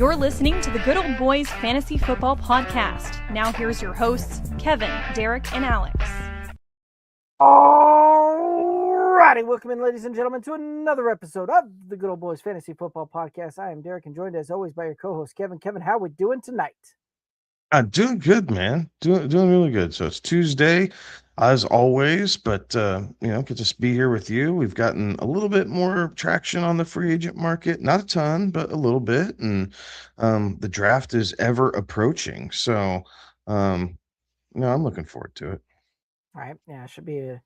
You're listening to the Good Old Boys Fantasy Football Podcast. Now here's your hosts, Kevin, Derek, and Alex. Alrighty, welcome in, ladies and gentlemen, to another episode of the Good Old Boys Fantasy Football Podcast. I am Derek, and joined as always by your co-host, Kevin. Kevin, how we doing tonight? Doing good, man. Doing really good. So it's Tuesday, as always, but get to be here with you. We've gotten a little bit more traction on the free agent market, not a ton, but a little bit, and the draft is ever approaching. So, I'm looking forward to it. All right, yeah, should be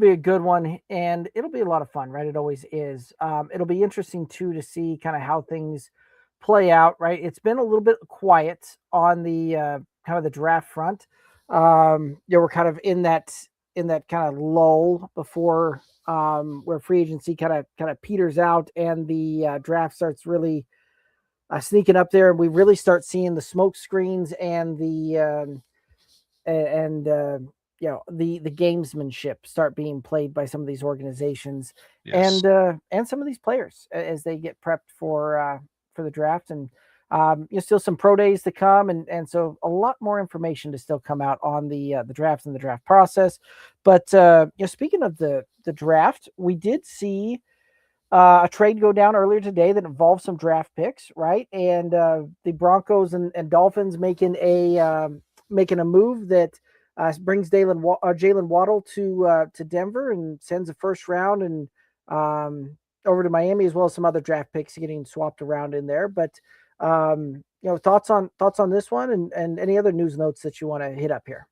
a good one, and it'll be a lot of fun, right? It always is. It'll be interesting too to see kind of how things play out, right? It's been a little bit quiet on the kind of the draft front. We're kind of in that kind of lull before where free agency kind of peters out and the draft starts really sneaking up there, and we really start seeing the smoke screens and the the gamesmanship start being played by some of these organizations. Yes. And some of these players as they get prepped for the draft, and still some pro days to come, and so a lot more information to still come out on the draft and the draft process. But speaking of the draft, we did see a trade go down earlier today that involved some draft picks, right? And the Broncos and Dolphins making a move that brings Jalen Waddle to Denver and sends a first round and over to Miami, as well as some other draft picks getting swapped around in there. But thoughts on this one and any other news notes that you want to hit up here?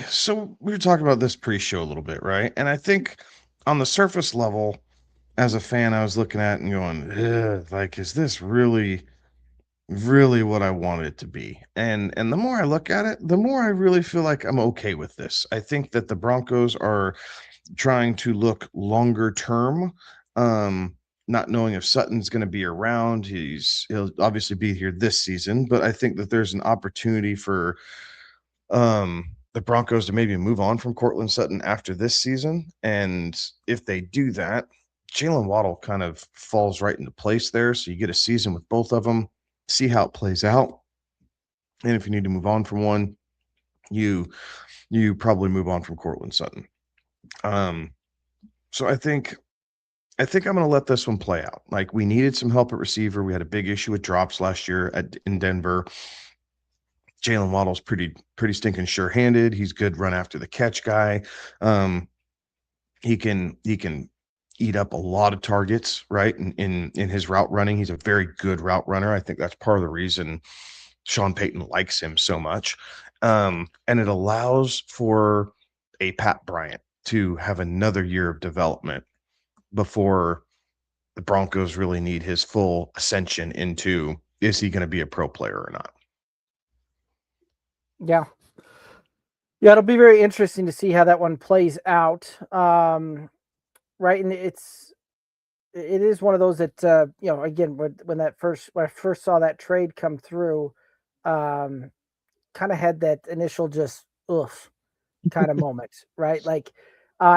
So we were talking about this pre-show a little bit, right? And I think on the surface level, as a fan, I was looking at it and going, like, is this really what I wanted it to be? And the more I look at it, the more I really feel like I'm okay with this. I think that the Broncos are trying to look longer term, not knowing if Sutton's going to be around. He'll obviously be here this season, but I think that there's an opportunity for the Broncos to maybe move on from Courtland Sutton after this season. And if they do that, Jalen Waddle kind of falls right into place there. So you get a season with both of them, see how it plays out. And if you need to move on from one, you probably move on from Courtland Sutton. So I think I'm going to let this one play out. Like, we needed some help at receiver. We had a big issue with drops last year in Denver. Jalen Waddle's pretty stinking sure-handed. He's good run after the catch guy. He can eat up a lot of targets, right? In his route running, he's a very good route runner. I think that's part of the reason Sean Payton likes him so much. And it allows for a Pat Bryant to have another year of development before the Broncos really need his full ascension into, is he going to be a pro player or not? Yeah, it'll be very interesting to see how that one plays out. Right, and it is one of those that again, when I first saw that trade come through, kind of had that initial just oof kind of moment, right? Like,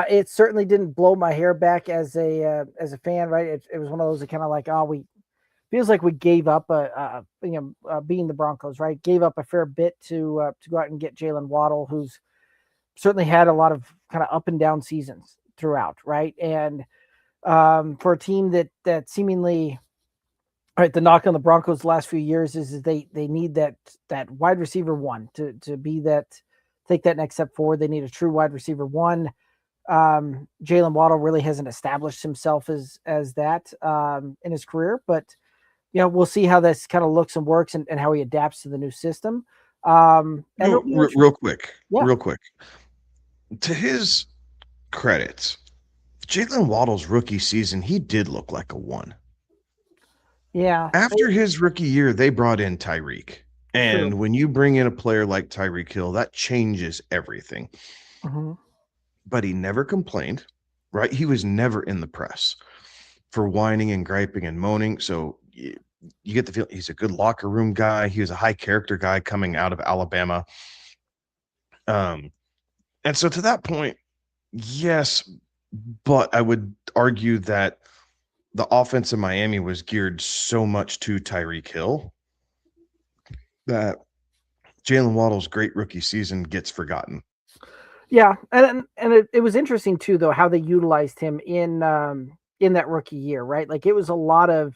it certainly didn't blow my hair back as a fan, right? It was one of those that kind of like, feels like we gave up being the Broncos, right? Gave up a fair bit to go out and get Jalen Waddle, who's certainly had a lot of kind of up and down seasons throughout, right? And for a team that seemingly, right, the knock on the Broncos the last few years is they need that wide receiver one to be that, take that next step forward. They need a true wide receiver one. Jalen Waddle really hasn't established himself as that in his career, but we'll see how this kind of looks and works and how he adapts to the new system. Real quick, to his credits, Jalen Waddle's rookie season, he did look like a one. Yeah. After his rookie year, they brought in Tyreek. And when you bring in a player like Tyreek Hill, that changes everything. Mm-hmm. But he never complained, right? He was never in the press for whining and griping and moaning. So you get the feel he's a good locker room guy. He was a high character guy coming out of Alabama. And so to that point, yes, but I would argue that the offense in Miami was geared so much to Tyreek Hill that Jalen Waddle's great rookie season gets forgotten. Yeah, and it was interesting too, though, how they utilized him in that rookie year, right? Like it was a lot of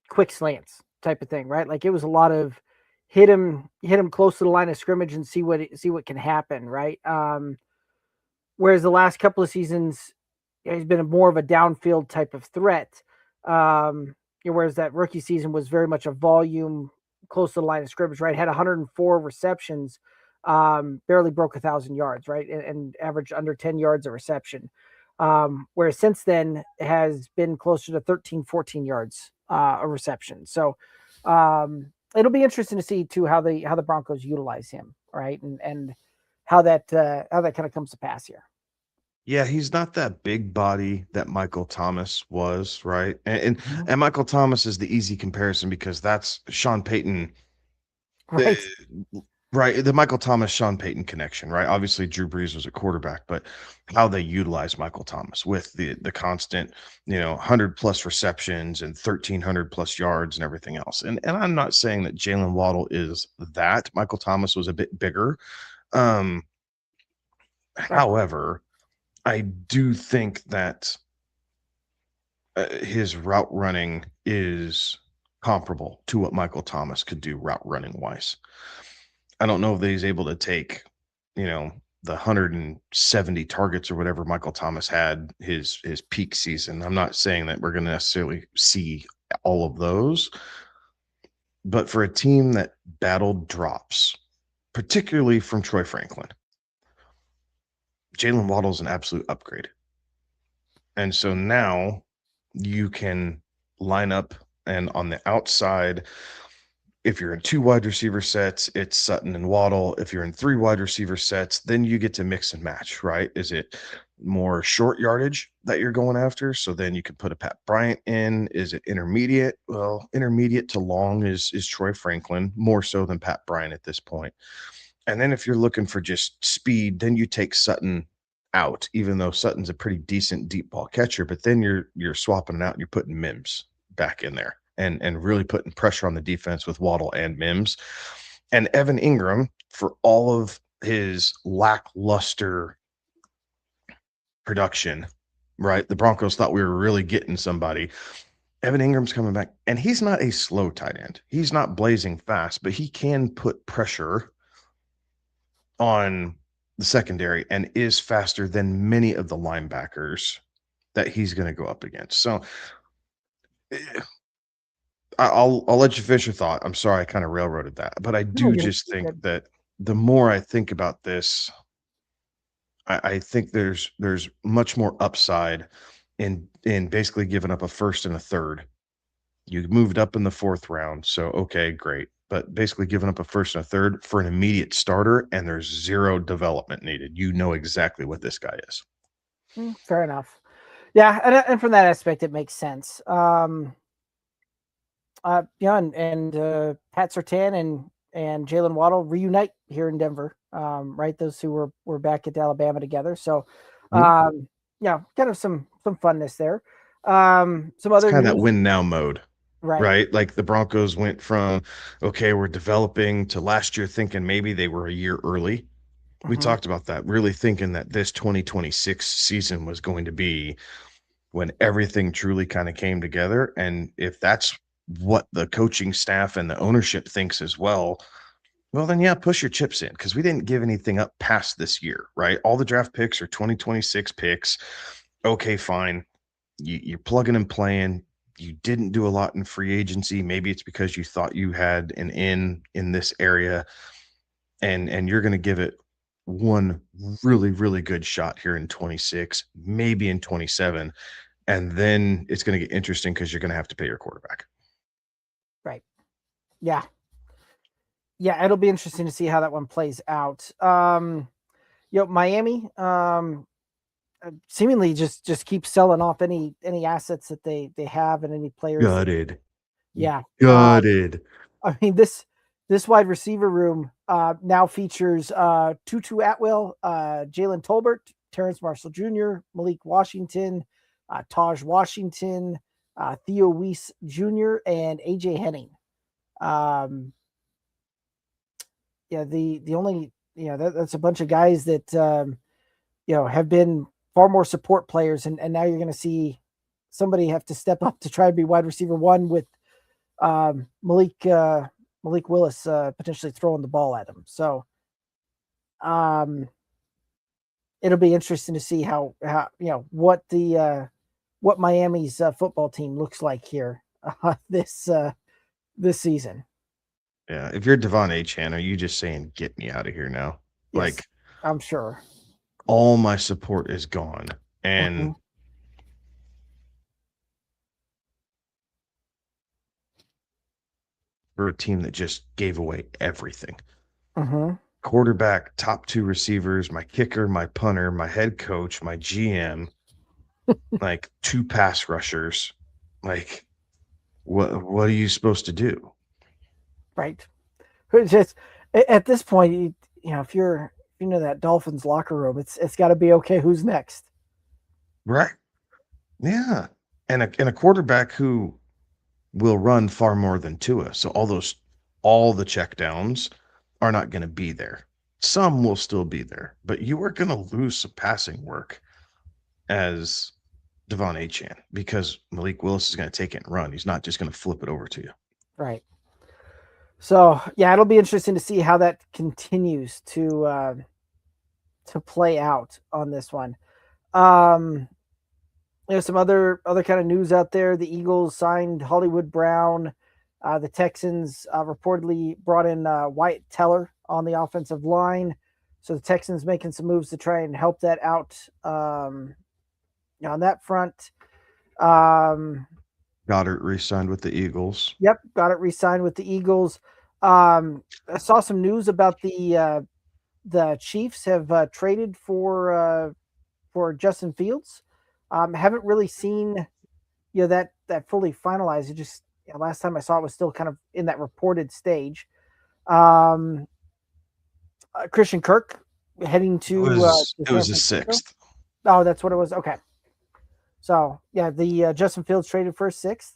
quick slants type of thing, right? Like it was a lot of hit him close to the line of scrimmage and see what can happen, right? Whereas the last couple of seasons, he's been more of a downfield type of threat. Whereas that rookie season was very much a volume close to the line of scrimmage, right? Had 104 receptions, barely broke 1,000 yards, right? And averaged under 10 yards a reception. Whereas since then has been closer to 13, 14 yards a reception. So it'll be interesting to see too how the Broncos utilize him, right? And how that kind of comes to pass here. Yeah, he's not that big body that Michael Thomas was, right? And Michael Thomas is the easy comparison because that's Sean Payton, Right. right? The Michael Thomas Sean Payton connection, right? Obviously, Drew Brees was a quarterback, but how they utilize Michael Thomas with the constant, 100+ receptions and 1,300+ yards and everything else. And I'm not saying that Jalen Waddle is that. Michael Thomas was a bit bigger. Right. However, I do think that his route running is comparable to what Michael Thomas could do route running wise. I don't know if he's able to take, the 170 targets or whatever Michael Thomas had his peak season. I'm not saying that we're going to necessarily see all of those, but for a team that battled drops, particularly from Troy Franklin, Jalen Waddle's an absolute upgrade. And so now you can line up, and on the outside, if you're in 2 wide receiver sets, it's Sutton and Waddle. If you're in 3 wide receiver sets, then you get to mix and match, right? Is it more short yardage that you're going after? So then you can put a Pat Bryant in. Is it intermediate? Well, intermediate to long is Troy Franklin, more so than Pat Bryant at this point. And then if you're looking for just speed, then you take Sutton out, even though Sutton's a pretty decent deep ball catcher, but then you're swapping it out and you're putting Mims back in there and really putting pressure on the defense with Waddle and Mims. And Evan Ingram, for all of his lackluster production, right? The Broncos thought we were really getting somebody. Evan Ingram's coming back, and he's not a slow tight end. He's not blazing fast, but he can put pressure on the secondary and is faster than many of the linebackers that he's going to go up against. So I'll let you finish your thought. I'm sorry I kind of railroaded that, but I do just think that the more I think about this, I think there's much more upside in basically giving up a first and a third. You moved up in the 4th round, so okay, great. But basically giving up a first and a third for an immediate starter, and there's 0 development needed. You know exactly what this guy is. Fair enough. Yeah, and from that aspect, it makes sense. And Pat Surtain and Jalen Waddle reunite here in Denver, right? Those two were back at Alabama together. So, kind of some funness there. Some other kind of that news. win now mode. Right. Like the Broncos went from, okay, we're developing, to last year thinking maybe they were a year early. We talked about that, really thinking that this 2026 season was going to be when everything truly kind of came together. And if that's what the coaching staff and the ownership thinks as well, then yeah, push your chips in, because we didn't give anything up past this year, right? All the draft picks are 2026 picks. Okay, fine. You're plugging and playing. You didn't do a lot in free agency. Maybe it's because you thought you had an in this area, and you're going to give it one really, really good shot here in 26, maybe in 27. And then it's going to get interesting because you're going to have to pay your quarterback. Right. Yeah. Yeah, it'll be interesting to see how that one plays out. Miami, seemingly just keep selling off any assets that they have and any players. Gutted. Gutted. I mean, this wide receiver room now features Tutu Atwell, Jalen Tolbert, Terrence Marshall Jr., Malik Washington, Taj Washington, Theo Weiss Jr., and AJ Henning. The only that's a bunch of guys that have been far more support players, and now you're going to see somebody have to step up to try and be wide receiver one with Malik Willis potentially throwing the ball at him. So it'll be interesting to see how what Miami's football team looks like here this season. Yeah, if you're Devon Achane, are you just saying, "Get me out of here now"? Yes, Like, I'm sure all my support is gone, and for a team that just gave away everything. Quarterback, top 2 receivers, my kicker, my punter, my head coach, my GM, like 2 pass rushers. Like, what are you supposed to do? Right. Just at this point, if you're that Dolphins locker room, it's got to be okay. Who's next? Right. Yeah. And a quarterback who will run far more than Tua. So all the checkdowns are not going to be there. Some will still be there, but you are going to lose some passing work as Devon Achane because Malik Willis is going to take it and run. He's not just going to flip it over to you. Right. So yeah, it'll be interesting to see how that continues to play out on this one. There's some other kind of news out there. The Eagles signed Hollywood Brown. The Texans reportedly brought in Wyatt Teller on the offensive line. So the Texans making some moves to try and help that out on that front. Goddard re-signed with the Eagles. Yep, got it re-signed with the Eagles. I saw some news about the Chiefs have traded for Justin Fields. Haven't really seen that fully finalized. It just last time I saw it was still kind of in that reported stage. Christian Kirk heading to it was a 6th. Oh, that's what it was. Okay. So yeah, the Justin Fields traded for a 6th.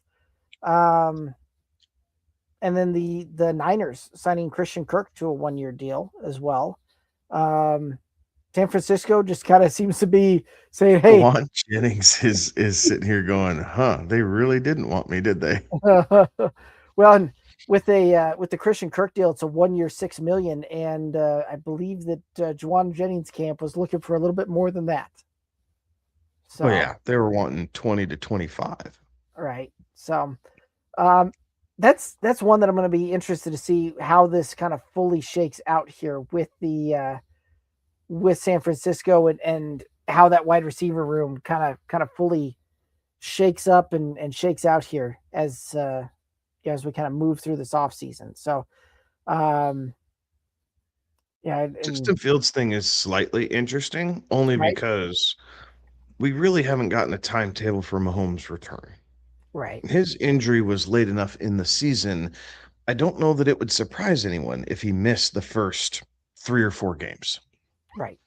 And then the Niners signing Christian Kirk to a 1-year deal as well. San Francisco just kind of seems to be saying, "Hey, Juwan Jennings is sitting here going, huh? They really didn't want me, did they?" Well, and with the Christian Kirk deal, it's a 1-year, $6 million, and I believe that Juwan Jennings camp was looking for a little bit more than that. So, oh yeah, they were wanting 20 to 25. Right. So, that's one that I'm going to be interested to see how this kind of fully shakes out here with the with San Francisco and how that wide receiver room kind of fully shakes up and shakes out here as we kind of move through this offseason. So, Justin Fields thing is slightly interesting only because we really haven't gotten a timetable for Mahomes' return. Right. His injury was late enough in the season. I don't know that it would surprise anyone if he missed the first 3 or 4 games. Right.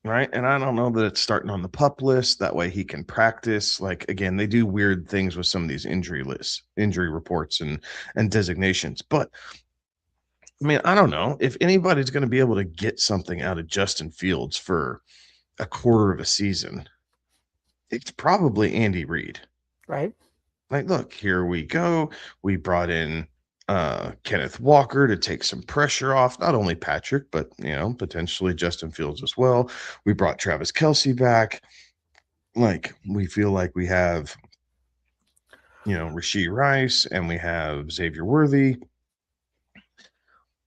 Right. And I don't know that it's starting on the PUP list. That way he can practice. Like, again, they do weird things with some of these injury reports and designations. But I mean, I don't know if anybody's going to be able to get something out of Justin Fields for a quarter of a season. It's probably Andy Reid. Right. Like, look, here we go. We brought in Kenneth Walker to take some pressure off, not only Patrick, but, potentially Justin Fields as well. We brought Travis Kelce back. Like, we feel like we have, Rashee Rice and we have Xavier Worthy.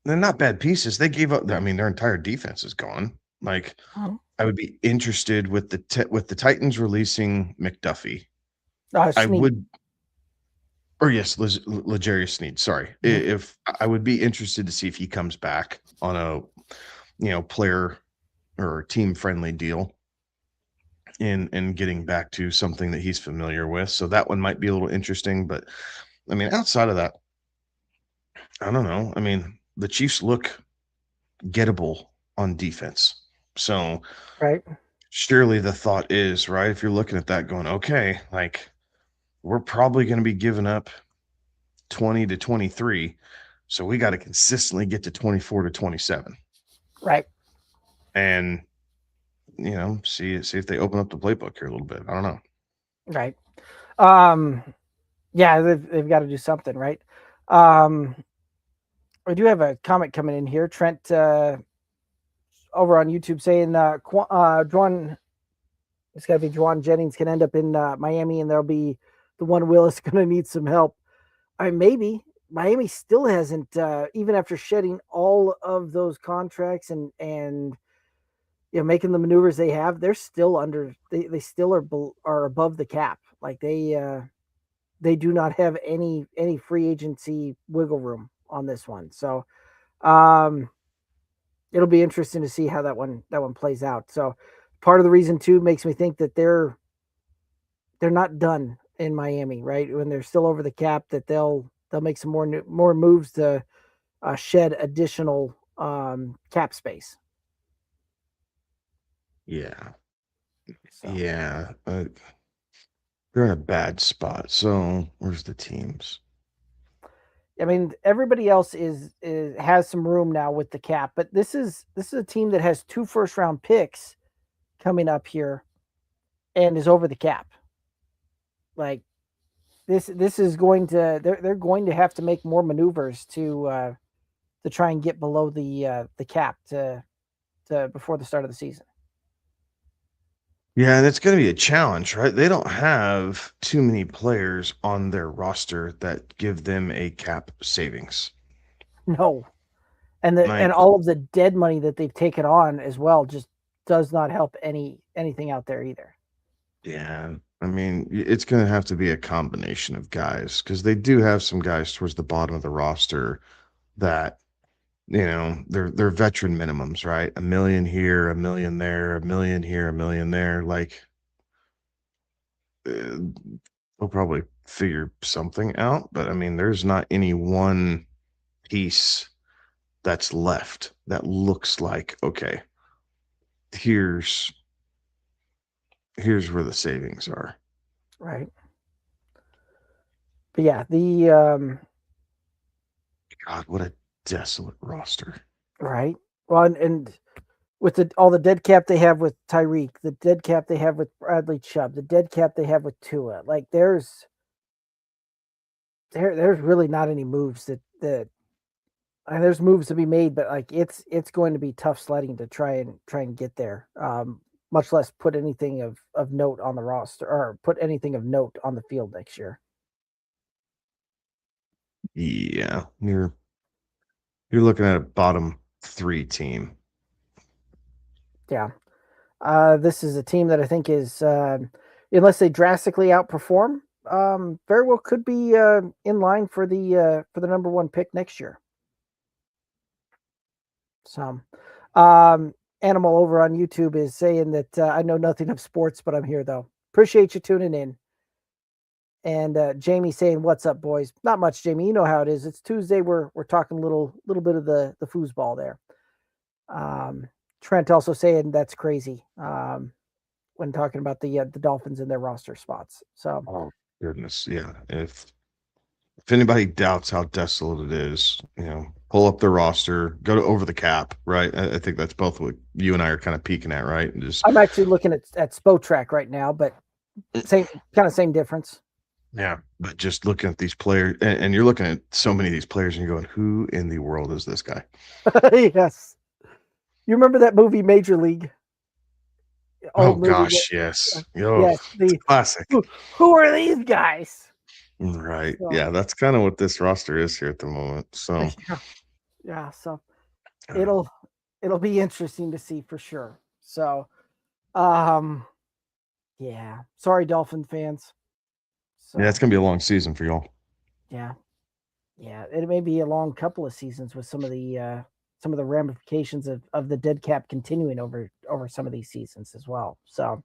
They're not bad pieces. They gave up. I mean, their entire defense is gone. Like, I would be interested with the Titans releasing McDuffie. I would. Or yes, L'Jarius Sneed. Sorry, if I would be interested to see if he comes back on a, player or team friendly deal, in getting back to something that he's familiar with. So that one might be a little interesting. But I mean, outside of that, I don't know. I mean, the Chiefs look gettable on defense. So surely the thought is, right, if you're looking at that going, okay, like we're probably going to be giving up 20 to 23, so we got to consistently get to 24 to 27. Right. And see if they open up the playbook here a little bit. I don't know. Right. Yeah, they've got to do something, right? I do have a comment coming in here. Trent over on YouTube saying Juan, it's got to be Juan Jennings can end up in Miami, and there'll be the one Willis going to need some help. Maybe Miami still hasn't, even after shedding all of those contracts and making the maneuvers they have, they're still under. They still are above the cap. Like they do not have any free agency wiggle room on this one. So it'll be interesting to see how that one plays out. So part of the reason too makes me think that they're not done in Miami, right? When they're still over the cap, that they'll make some more moves to shed additional cap space. Yeah. So. Yeah. They're in a bad spot. So where's the teams? I mean, everybody else has some room now with the cap, but this is a team that has 2 first-round picks coming up here and is over the cap. Like this is going to they're going to have to make more maneuvers to try and get below the cap to before the start of the season. Yeah, and it's going to be a challenge, right? They don't have too many players on their roster that give them a cap savings. No. And and all of the dead money that they've taken on as well just does not help anything out there either. Yeah. I mean, it's going to have to be a combination of guys because they do have some guys towards the bottom of the roster that, they're veteran minimums, right? $1 million here, $1 million there, $1 million here, $1 million there. Like, they'll probably figure something out. But I mean, there's not any one piece that's left that looks like, okay, here's where the savings are. Right. But yeah, the God, what a desolate roster. Right. Well, and with all the dead cap they have with Tyreek, the dead cap they have with Bradley Chubb, the dead cap they have with Tua, like there's really not any moves that and there's moves to be made, but like it's going to be tough sledding to try and get there. Much less put anything of note on the roster or put anything of note on the field next year. Yeah, you're looking at a bottom 3 team. Yeah. This is a team that I think is, unless they drastically outperform, very well could be in line for the number 1 pick next year. So, Animal over on YouTube is saying that I know nothing of sports, but I'm here though. Appreciate you tuning in. And Jamie saying, "What's up, boys?" Not much, Jamie. You know how it is. It's Tuesday. We're talking a little bit of the foosball there. Trent also saying that's crazy when talking about the Dolphins and their roster spots. So, oh goodness, yeah. If anybody doubts how desolate it is, pull up the roster, go to over the cap, right? I think that's both what you and I are kind of peeking at, right? And I'm actually looking at Spotrac right now, but same difference. Yeah, but just looking at these players, and you're looking at so many of these players, and you're going, "Who in the world is this guy?" Yes. You remember that movie Major League? Oh gosh, yes. Yes, the classic. Who are these guys? Right. So, yeah, that's kind of what this roster is here at the moment. So yeah, so it'll be interesting to see for sure. So yeah. Sorry, Dolphin fans. So, yeah, it's gonna be a long season for y'all. Yeah. Yeah. It may be a long couple of seasons with some of the ramifications of the dead cap continuing over some of these seasons as well. So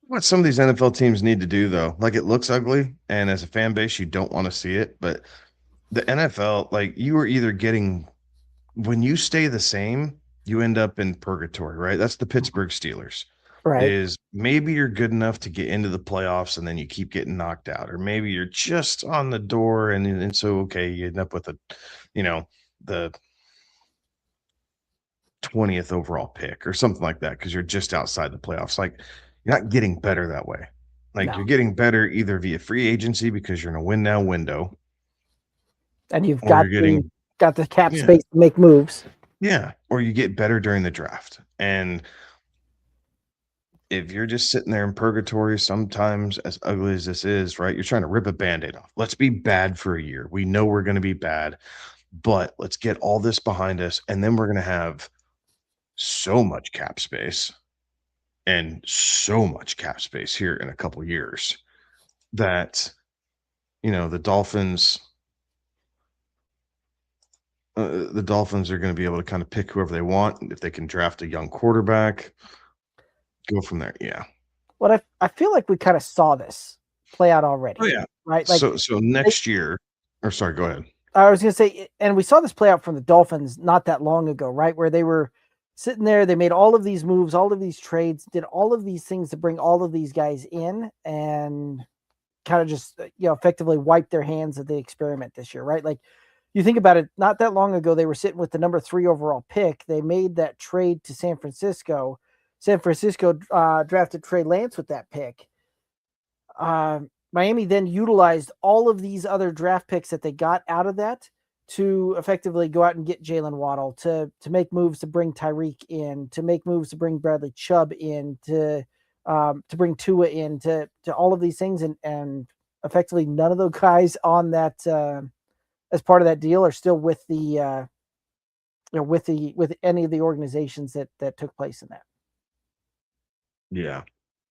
what some of these NFL teams need to do though, like it looks ugly, and as a fan base, you don't want to see it, but the NFL, like you are either getting when you stay the same, you end up in purgatory, right? That's the Pittsburgh Steelers. Right. Is maybe you're good enough to get into the playoffs and then you keep getting knocked out, or maybe you're just on the door and so okay, you end up with the 20th overall pick or something like that because you're just outside the playoffs. Like you're not getting better that way. Like No. you're getting better either via free agency because you're in a win now window, And you've or got you're getting the cap yeah, space to make moves. yeah, or you get better during the draft. And if you're just sitting there in purgatory, sometimes as ugly as this is, right? You're trying to rip a band-aid off. Let's be bad for a year. We know we're going to be bad, but let's get all this behind us. And then we're going to have so much cap space and so much cap space here in a couple years that, the Dolphins are going to be able to kind of pick whoever they want. If they can draft a young quarterback, go from there. Yeah. What I feel like we kind of saw this play out already. Oh yeah. Right. Like So next year, or sorry, go ahead. I was going to say, and we saw this play out from the Dolphins not that long ago, right? Where they were sitting there, they made all of these moves, all of these trades, did all of these things to bring all of these guys in and kind of just, effectively wipe their hands of the experiment this year, right? Like you think about it, not that long ago, they were sitting with the number 3 overall pick. They made that trade to San Francisco. San Francisco drafted Trey Lance with that pick. Miami then utilized all of these other draft picks that they got out of that to effectively go out and get Jalen Waddle, to make moves to bring Tyreek in, to make moves to bring Bradley Chubb in, to bring Tua in, to all of these things, and effectively none of those guys on that as part of that deal are still with the with any of the organizations that took place in that. Yeah.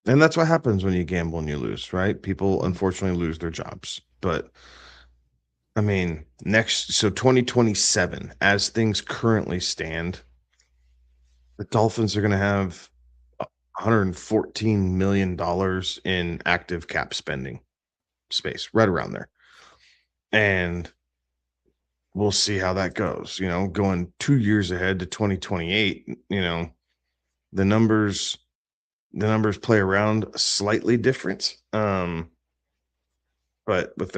And that's what happens when you gamble and you lose, right? People unfortunately lose their jobs. But I mean, so 2027, as things currently stand, the Dolphins are going to have $114 million in active cap spending space, right around there. And we'll see how that goes. Going 2 years ahead to 2028, the numbers play around slightly different. But with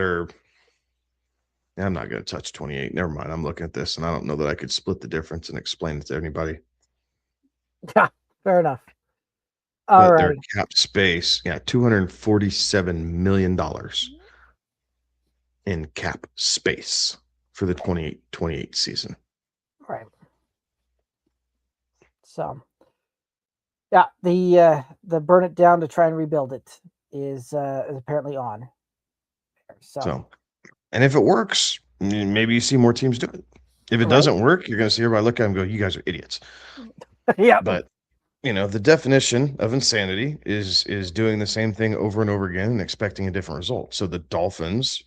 I'm not going to touch 28. Never mind. I'm looking at this and I don't know that I could split the difference and explain it to anybody. Yeah, fair enough. But their cap space, $247 million in cap space for the 28 season. Right. So, yeah, the burn it down to try and rebuild it is apparently on. So, and if it works, maybe you see more teams do it. If it doesn't work, you're going to see everybody look at them and go, "You guys are idiots." Yeah. But the definition of insanity is doing the same thing over and over again and expecting a different result. So the Dolphins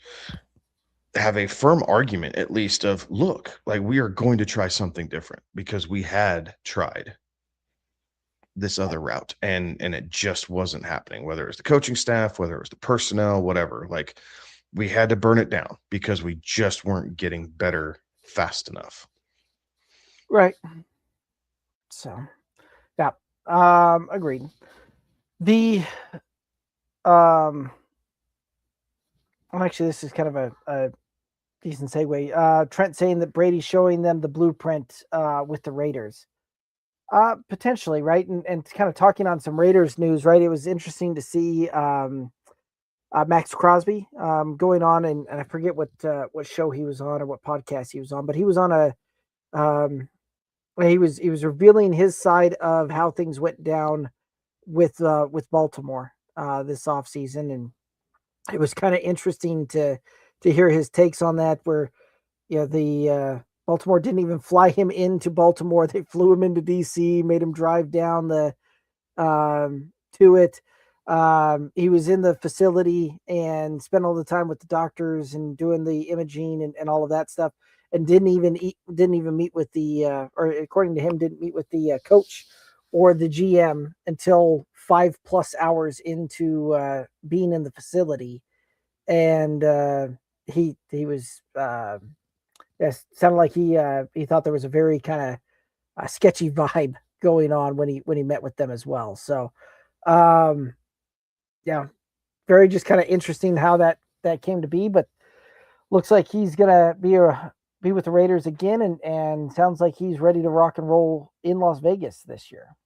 have a firm argument, at least, of look, like we are going to try something different because we had tried this other route and it just wasn't happening, whether it was the coaching staff, whether it was the personnel, whatever. Like we had to burn it down because we just weren't getting better fast enough. Right. So, yeah, agreed. The actually, this is kind of a decent segue. Trent saying that Brady's showing them the blueprint with the Raiders. Potentially, right? And kind of talking on some Raiders news, right? It was interesting to see Max Crosby going on, and I forget what show he was on or what podcast he was on, but he was on he was revealing his side of how things went down with Baltimore this offseason, and it was kind of interesting to hear his takes on that, where the Baltimore didn't even fly him into Baltimore. They flew him into DC, made him drive down to it. He was in the facility and spent all the time with the doctors and doing the imaging and all of that stuff, and didn't even meet with the or according to him, didn't meet with the coach or the GM until 5+ hours into being in the facility. And he was yes, sounded like he thought there was a very kind sketchy vibe going on when he met with them as well. So, um, yeah, very just kind of interesting how that came to be. But looks like he's gonna be with the Raiders again, and sounds like he's ready to rock and roll in Las Vegas this year.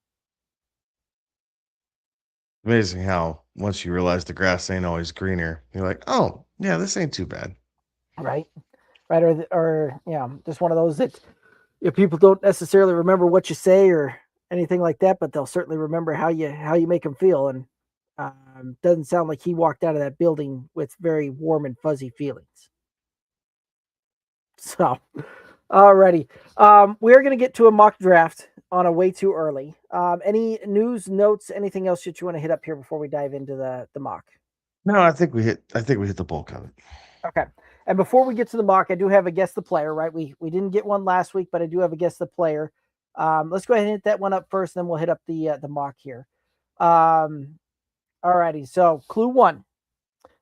Amazing how once you realize the grass ain't always greener, you're like, oh yeah, this ain't too bad. Right, right, or yeah, just one of those that people don't necessarily remember what you say or anything like that, but they'll certainly remember how you make them feel. And doesn't sound like he walked out of that building with very warm and fuzzy feelings. So, alrighty, we're gonna get to a mock draft on a way too early. Any news, notes, anything else that you want to hit up here before we dive into the mock? No, I think we hit the bulk of it. Okay. And before we get to the mock, I do have a guess the player, right? We didn't get one last week, but I do have a guess the player. Let's go ahead and hit that one up first, then we'll hit up the mock here. Alrighty. So clue one.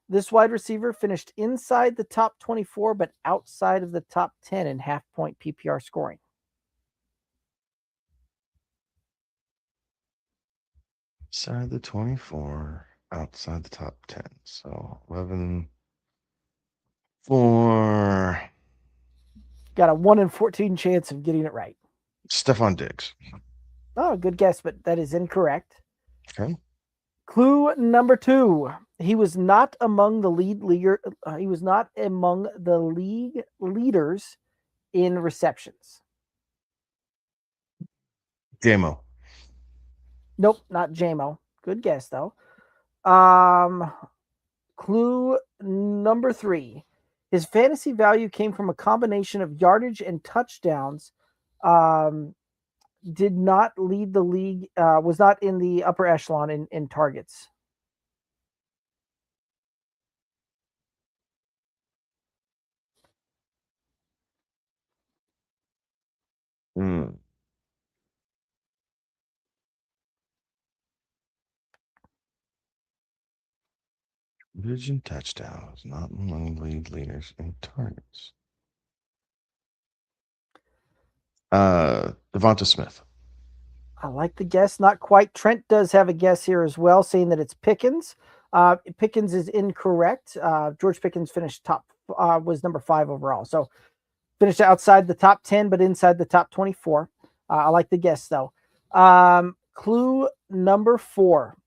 This wide receiver finished inside the top 24, but outside of the top 10 in half point PPR scoring. Inside the 24, outside the top 10. So 11 for Got a 1 in 14 chance of getting it right. Stephon Diggs. Oh, good guess, but that is incorrect. Okay. Clue number two. He was not among the he was not among the league leaders in receptions. JMO. Nope, not JMO. Good guess though. Clue number three. His fantasy value came from a combination of yardage and touchdowns. Did not lead the league. Was not in the upper echelon in targets. Hmm. Vision touchdowns, not among lead leaders in targets. Devonta Smith. I like the guess. Not quite. Trent does have a guess here as well, saying that it's Pickens. Pickens is incorrect. George Pickens finished was number 5 overall. So finished outside the top 10, but inside the top 24. I like the guess though. Clue number 4.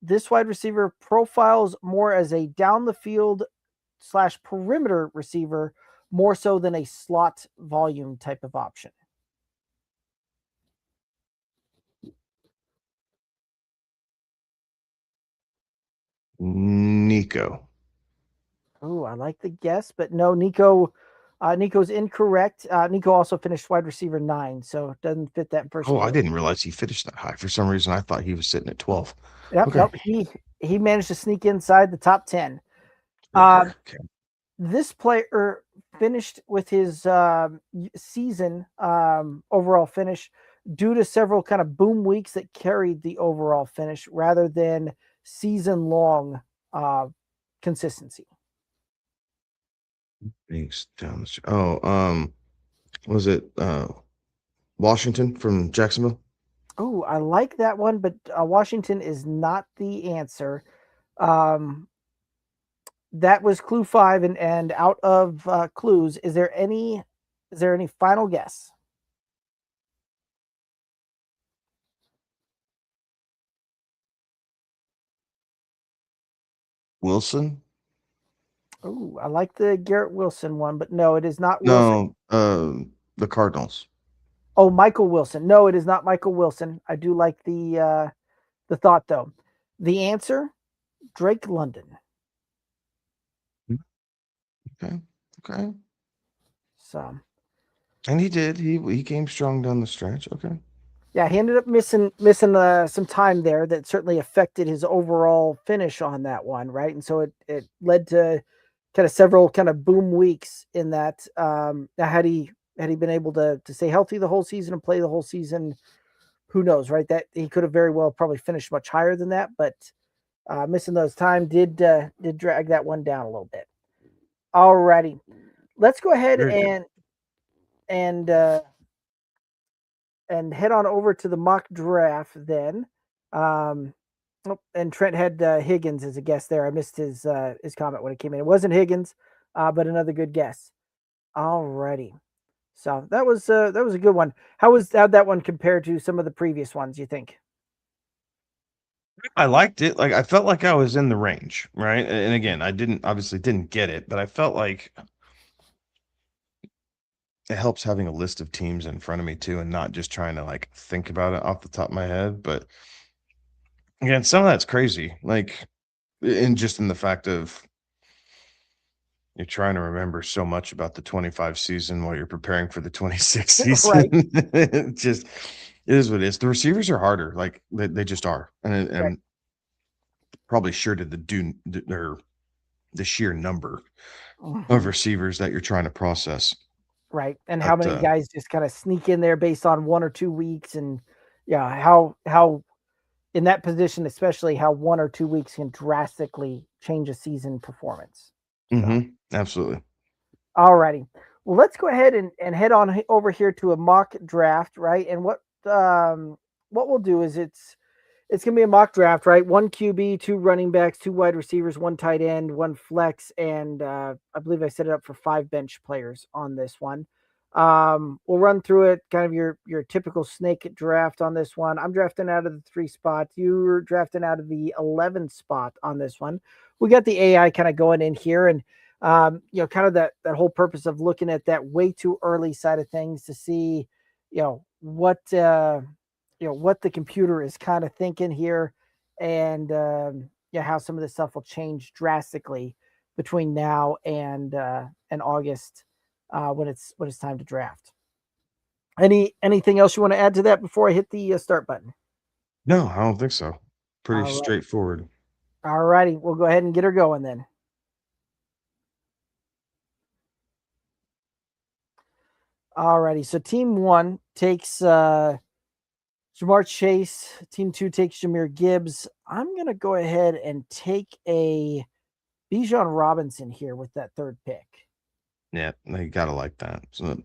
This wide receiver profiles more as a down the field / perimeter receiver, more so than a slot volume type of option. Nico. Oh, I like the guess, but no, Nico. Nico's incorrect. Nico also finished wide receiver 9, so doesn't fit that first. Oh, I didn't realize he finished that high. For some reason, I thought he was sitting at 12. Yep, Okay. nope. He managed to sneak inside the top 10. Okay. This player finished with his season overall finish due to several kind of boom weeks that carried the overall finish rather than season long consistency. Thanks down the was it Washington from Jacksonville? Oh, I like that one, but Washington is not the answer. Um, that was clue 5, and out of clues, is there any final guess? Wilson? Oh, I like the Garrett Wilson one, but no, it is not Wilson. No, the Cardinals. Oh, Michael Wilson. No, it is not Michael Wilson. I do like the thought though. The answer, Drake London. Okay. Okay. So, And he did. He came strong down the stretch. Okay. yeah, he ended up missing some time there that certainly affected his overall finish on that one, right? And so it led to kind of several kind of boom weeks in that. Now had he been able to stay healthy the whole season and play the whole season, who knows, right? That he could have very well probably finished much higher than that, but missing those time did drag that one down a little bit. Alrighty, let's go ahead Very good. and and head on over to the mock draft then. And Trent had Higgins as a guest there. I missed his comment when it came in. It wasn't Higgins, but another good guess. Alrighty. So that was a good one. How'd that one compare to some of the previous ones, you think? I liked it. Like I felt like I was in the range, right? And again, I obviously didn't get it, but I felt like it helps having a list of teams in front of me too, and not just trying to like think about it off the top of my head. But again, some of that's crazy. Like in the fact of you're trying to remember so much about the 25 season while you're preparing for the 26 season. Right. It is what it is. The receivers are harder. Like they just are. And probably sure to the sheer number of receivers that you're trying to process. Right. And how many guys just kind of sneak in there based on 1 or 2 weeks, and how in that position, especially how 1 or 2 weeks can drastically change a season performance. Absolutely. All righty. Well, let's go ahead and head on over here to a mock draft, right? And what we'll do is it's going to be a mock draft, right? 1 QB, 2 running backs, 2 wide receivers, 1 tight end, 1 flex, and I believe I set it up for 5 bench players on this one. We'll run through it, kind of your typical snake draft on this one. I'm drafting out of the 3 spot. You're drafting out of the 11 spot on this one. We got the AI kind of going in here, and kind of that whole purpose of looking at that way too early side of things to see, what the computer is kind of thinking here, and how some of this stuff will change drastically between now and August when it's time to draft. Anything else you want to add to that before I hit the start button? No, I don't think so. Pretty straightforward. All righty, we'll go ahead and get her going then. All righty, so team 1 takes Jamar Chase. Team 2 takes Jahmyr Gibbs. I'm going to go ahead and take a Bijan Robinson here with that 3rd pick. Yeah, you got to like that. So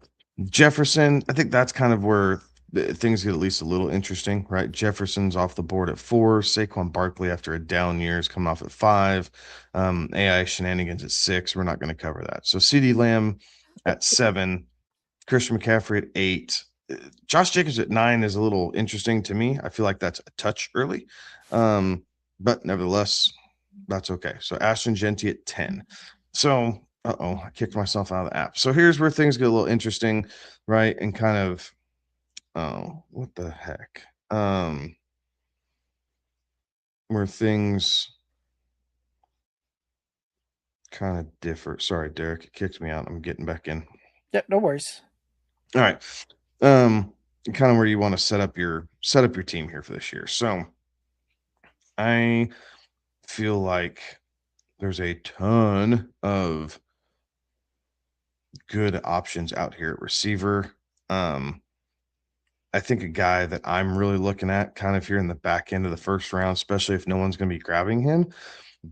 Jefferson, I think that's kind of where things get at least a little interesting, right? Jefferson's off the board at 4. Saquon Barkley, after a down year, is coming off at 5. AI shenanigans at 6. We're not going to cover that. So CeeDee Lamb at 7. Christian McCaffrey at 8. Josh Jacobs at 9 is a little interesting to me. I feel like that's a touch early. But nevertheless, that's okay. So Ashton Genty at 10. So, I kicked myself out of the app. So here's where things get a little interesting, right? And kind of, what the heck? Where things kind of differ. Sorry, Derek, it kicked me out. I'm getting back in. Yep, no worries. All right. Kind of where you want to set up your team here for this year. So I feel like there's a ton of good options out here at receiver. I think a guy that I'm really looking at kind of here in the back end of the first round, especially if no one's going to be grabbing him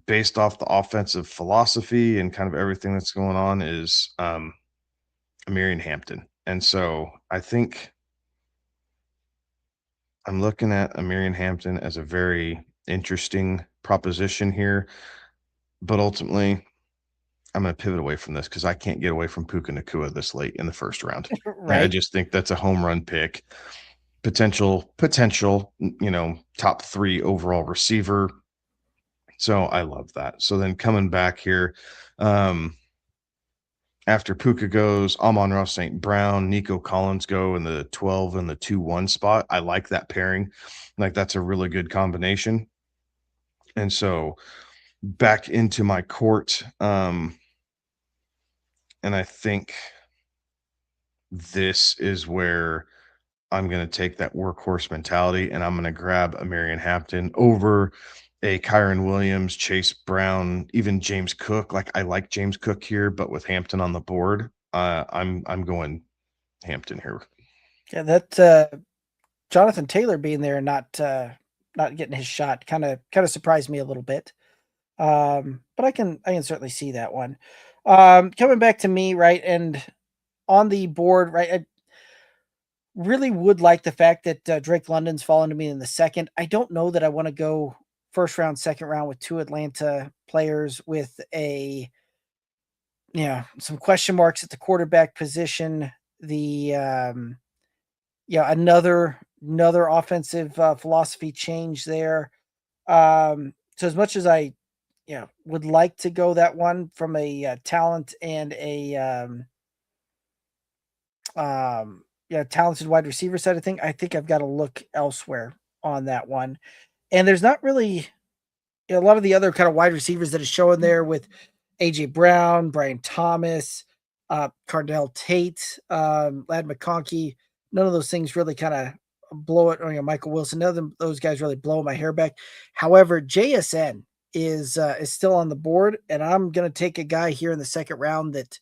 based off the offensive philosophy and kind of everything that's going on, is Amarian Hampton. And so I think I'm looking at Amarian Hampton as a very interesting proposition here, but ultimately I'm going to pivot away from this because I can't get away from Puka Nacua this late in the first round. Right. I just think that's a home run pick. Potential, top 3 overall receiver. So I love that. So then coming back here, after Puka goes, Amon-Ra St. Brown, Nico Collins go in the 12 and the 2-1 spot. I like that pairing. Like that's a really good combination. And so back into my court, and I think this is where I'm going to take that workhorse mentality, and I'm going to grab Amarian Hampton over a Kyron Williams, Chase Brown, even James Cook. Like I like James Cook here, but with Hampton on the board, I'm going Hampton here. Yeah, that Jonathan Taylor being there and not getting his shot kind of surprised me a little bit. But I can certainly see that one. Coming back to me, right, and on the board, right, really would like the fact that Drake London's fallen to me in the second. I don't know that I want to go first round, second round with two Atlanta players with some question marks at the quarterback position. Another offensive philosophy change there. So as much as I would like to go that one from a talent and a talented wide receiver side of thing, I think I've got to look elsewhere on that one. And there's not really a lot of the other kind of wide receivers that is showing there with AJ Brown, Brian Thomas, Cardell Tate, Lad McConkey. None of those things really kind of blow it. Or, Michael Wilson. None of those guys really blow my hair back. However, JSN is still on the board, and I'm going to take a guy here in the second round that,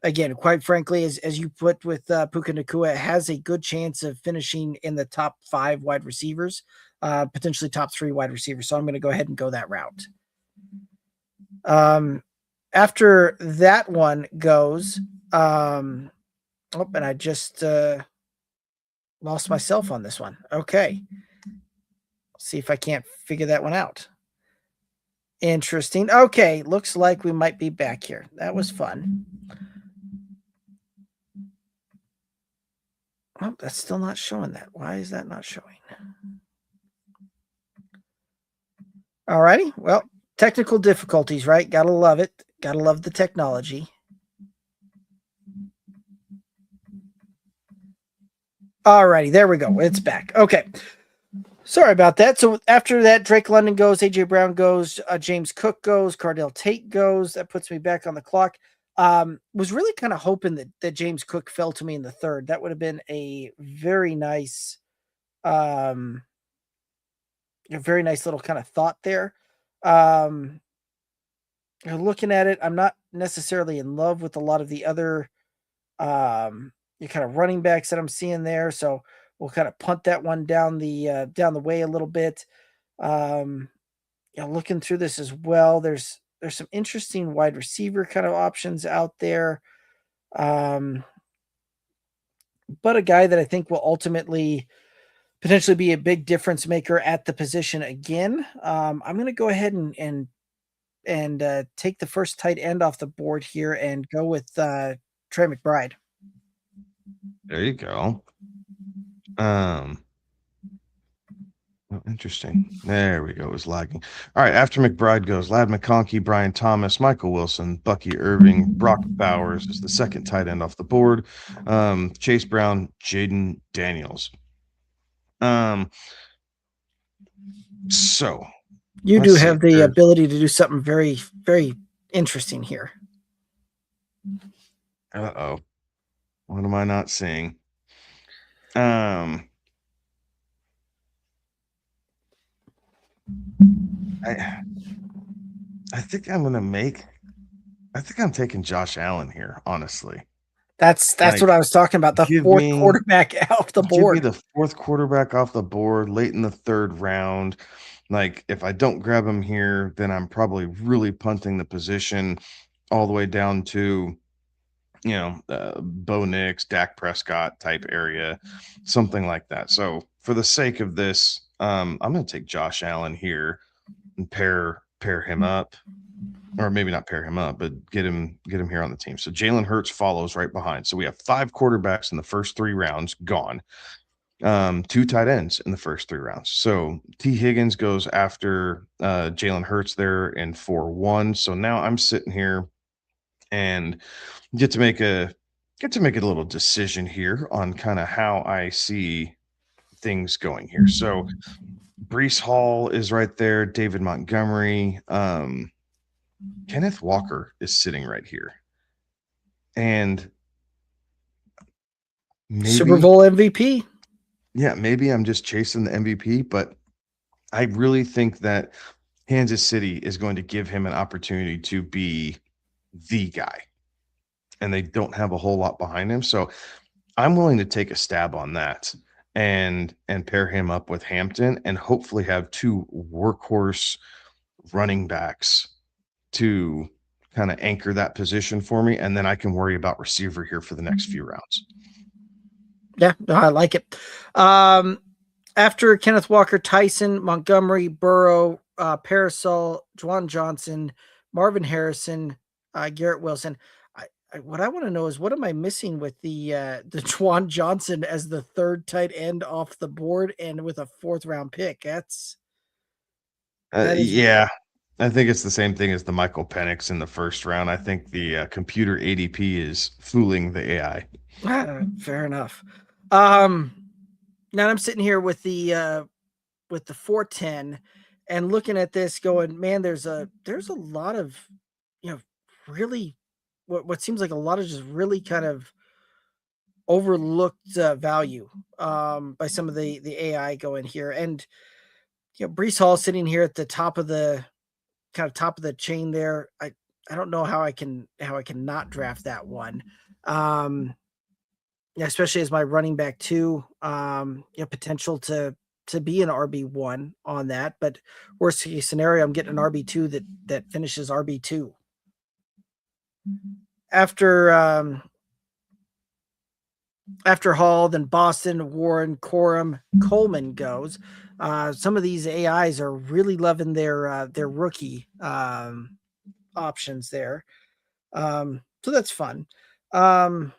again, quite frankly, as you put with Puka Nacua, has a good chance of finishing in the top 5 wide receivers, potentially top 3 wide receivers. So I'm going to go ahead and go that route. After that one goes, and I just lost myself on this one. Okay. See if I can't figure that one out. Interesting. Okay, looks like we might be back here. That was fun. Oh, that's still not showing that. Why is that not showing? All righty. Well, technical difficulties, right? Gotta love it. Gotta love the technology. All righty. There we go. It's back. Okay. Sorry about that. So after that, Drake London goes, AJ Brown goes, James Cook goes, Cardell Tate goes. That puts me back on the clock. Was really kind of hoping that James Cook fell to me in the third. That would have been a very nice little kind of thought there. Looking at it, I'm not necessarily in love with a lot of the other kind of running backs that I'm seeing there. So we'll kind of punt that one down the way a little bit. Looking through this as well, there's some interesting wide receiver kind of options out there. But a guy that I think will ultimately potentially be a big difference maker at the position again. I'm going to go ahead and take the first tight end off the board here and go with Trey McBride. There you go. Interesting. There we go. It was lagging. All right. After McBride goes Lad McConkey, Brian Thomas, Michael Wilson, Bucky Irving, Brock Bowers is the second tight end off the board. Chase Brown, Jaden Daniels. So you do have the ability to do something very, very interesting here. Uh-oh. What am I not seeing? I think I'm taking Josh Allen here, honestly. That's what I was talking about. The fourth quarterback off the board. Give me the fourth quarterback off the board late in the third round. Like, if I don't grab him here, then I'm probably really punting the position all the way down to, Bo Nix, Dak Prescott type area, something like that. So for the sake of this, I'm going to take Josh Allen here and pair him up, or maybe not pair him up, but get him here on the team. So Jalen Hurts follows right behind. So we have 5 quarterbacks in the first 3 rounds gone. 2 tight ends in the first 3 rounds. So T. Higgins goes after Jalen Hurts there in 4-1. So now I'm sitting here and get to make a little decision here on kind of how I see things going here. So Breece Hall is right there. David Montgomery. Kenneth Walker is sitting right here. And maybe Super Bowl MVP. Yeah, maybe I'm just chasing the MVP, but I really think that Kansas City is going to give him an opportunity to be the guy. And they don't have a whole lot behind him. So I'm willing to take a stab on that and pair him up with Hampton and hopefully have 2 workhorse running backs to kind of anchor that position for me. And then I can worry about receiver here for the next few rounds. Yeah, no, I like it. After Kenneth Walker, Tyson, Montgomery, Burrow, Parasol, Juwan Johnson, Marvin Harrison, Garrett Wilson. What I want to know is what am I missing with the Juwan Johnson as the third tight end off the board and with a 4th round pick? That is Yeah, I think it's the same thing as the Michael Penix in the first round. I think the computer ADP is fooling the AI. fair enough. Now I'm sitting here with the 410 and looking at this going, man, there's a lot of, really what seems like a lot of just really kind of overlooked value by some of the AI going here. And Brees Hall sitting here at the top of the top of the chain there. I don't know how I can not draft that one. Yeah, especially as my running back too. Potential to be an RB1 on that, but worst case scenario, I'm getting an RB2 that finishes RB2. After Hall, then Boston, Warren, Corum, Coleman goes. Some of these AIs are really loving their rookie options there. So that's fun. And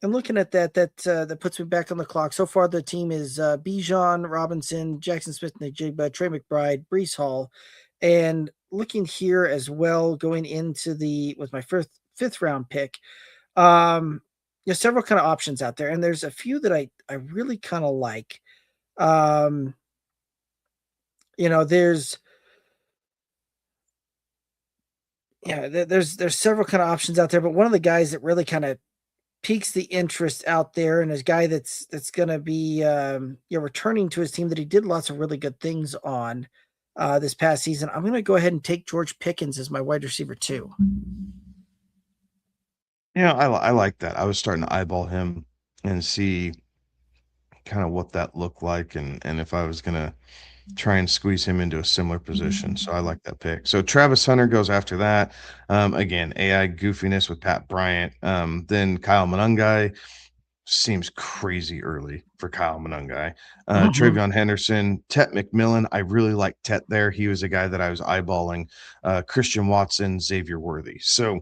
looking at that puts me back on the clock. So far, the team is Bijan, Robinson, Jackson Smith-Njigba, Trey McBride, Brees Hall, and looking here as well, going into with my 5th round pick. There's several kind of options out there, and there's a few that I really kind of like. There's several kind of options out there, but one of the guys that really kind of piques the interest out there, and is a guy that's going to be returning to his team that he did lots of really good things on this past season. I'm going to go ahead and take George Pickens as my wide receiver 2. Yeah, I like that. I was starting to eyeball him and see kind of what that looked like, and if I was gonna try and squeeze him into a similar position. So I like that pick. So Travis Hunter goes after that. Again, AI goofiness with Pat Bryant. Then Kyle Monangai seems crazy early for Kyle Monangai. Travion Henderson, Tet McMillan. I really like Tet there. He was a guy that I was eyeballing. Christian Watson, Xavier Worthy. So,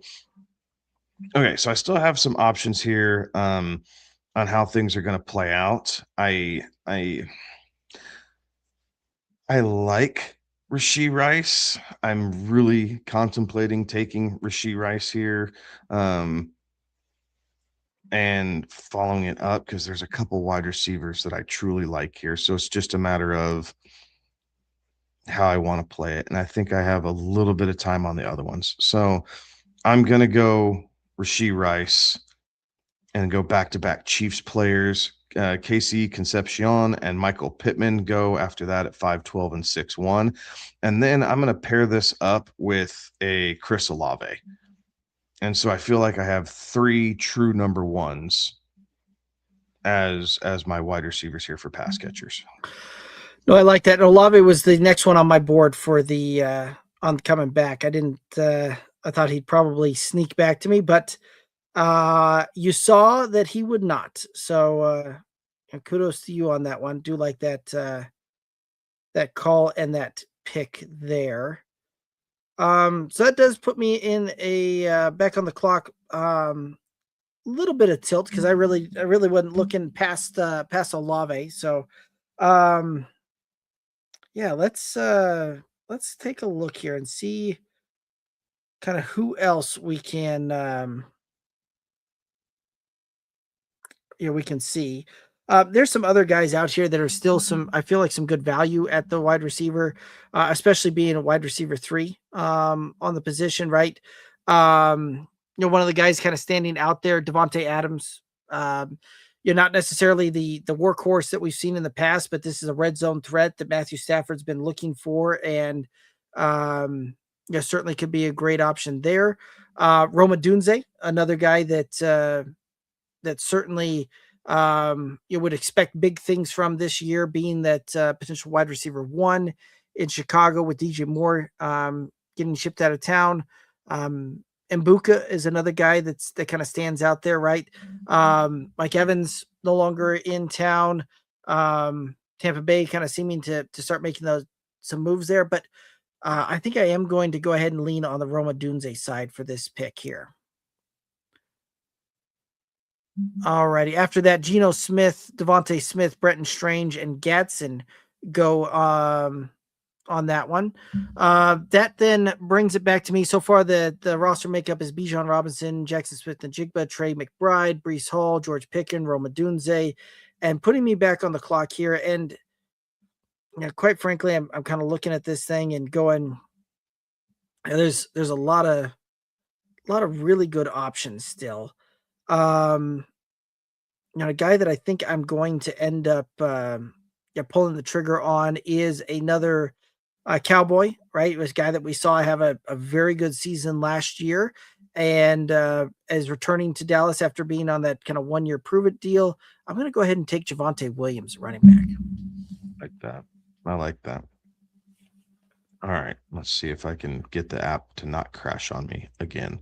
okay, so I still have some options here on how things are going to play out. I like Rashee Rice. I'm really contemplating taking Rashee Rice here, and following it up because there's a couple wide receivers that I truly like here. So it's just a matter of how I want to play it. And I think I have a little bit of time on the other ones. So I'm going to go Rashee Rice and go back-to-back Chiefs players. Casey Concepcion and Michael Pittman go after that at 5'12" and 6'1". And then I'm going to pair this up with a Chris Olave. And so I feel like I have 3 true number ones as my wide receivers here for pass catchers. No, I like that. Olave was the next one on my board for the on coming back. I thought he'd probably sneak back to me, but you saw that he would not. So kudos to you on that one. Do like that call and that pick there. So that does put me in a back on the clock. Little bit of tilt because I really wasn't looking past Olave. So yeah, let's take a look here and see kind of who else we can we can see. There's some other guys out here that are still I feel like some good value at the wide receiver, especially being a wide receiver 3 on the position, right? One of the guys kind of standing out there, Devontae Adams. You're not necessarily the workhorse that we've seen in the past, but this is a red zone threat that Matthew Stafford's been looking for, and certainly could be a great option there. Roma Dunze, another guy that certainly you would expect big things from this year, being that potential wide receiver 1 in Chicago with DJ Moore getting shipped out of town. Mbuka is another guy that kind of stands out there, right? Mike Evans no longer in town. Tampa Bay kind of seeming to start making some moves there, but I think I am going to go ahead and lean on the Roma Dunze side for this pick here. Alrighty. After that, Geno Smith, Devontae Smith, Bretton Strange, and Gadsden go on that one. That then brings it back to me. So far, the roster makeup is Bijan Robinson, Jackson Smith and Jigba, Trey McBride, Breece Hall, George Pickens, Roma Dunze, and putting me back on the clock here. And quite frankly, I'm kind of looking at this thing and going, there's a lot of really good options still. A guy that I think I'm going to end up pulling the trigger on is another Cowboy, right? It was a guy that we saw have a very good season last year and is returning to Dallas after being on that kind of 1-year prove-it deal. I'm going to go ahead and take Javonte Williams, running back. I like that. All right, let's see if I can get the app to not crash on me again.